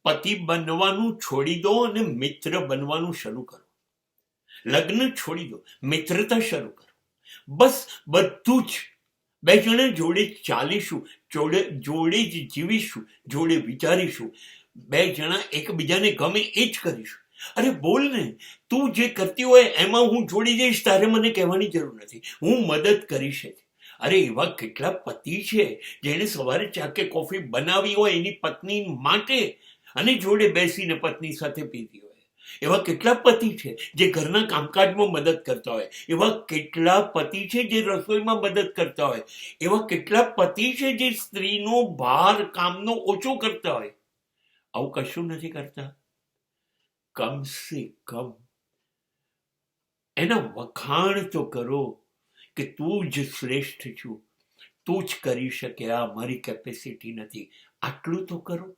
પતિ બનવાનું છોડી દો અને મિત્ર બનવાનું શરૂ કરો. લગ્ન છોડી દો, મિત્રતા શરૂ કરો. બસ બધું જ બે જણા જોડે ચાલીશું, જોડે જ જીવીશું, જોડે વિચારીશું, બે જણા એકબીજાને ગમે એ જ કરીશું. અરે બોલ ને, તું જે કરતી હોય એમાં હું જોડી જઈશ, તારે મને કહેવાની જરૂર નથી, હું મદદ કરીશ. અરે એવા કેટલા પતિ છે જેને સવારે ચા કે કોફી બનાવી હોય એની પત્ની માટે અને જોડે બેસીને પત્ની સાથે પીતી હોય. એવા કેટલા પતિ છે જે ઘરના કામકાજમાં મદદ કરતા હોય. એવા કેટલા પતિ છે જે રસોઈમાં મદદ કરતા હોય. એવા કેટલા પતિ છે જે સ્ત્રીનો ભાર કામનો ઓછો કરતા હોય. આવું કશું નથી કરતા. કમસે કમ એના વખાણ તો કરો કે તું જ શ્રેષ્ઠ છું, તું જ કરી શકે, આ મારી કેપેસિટી નથી, આટલું તો કરો.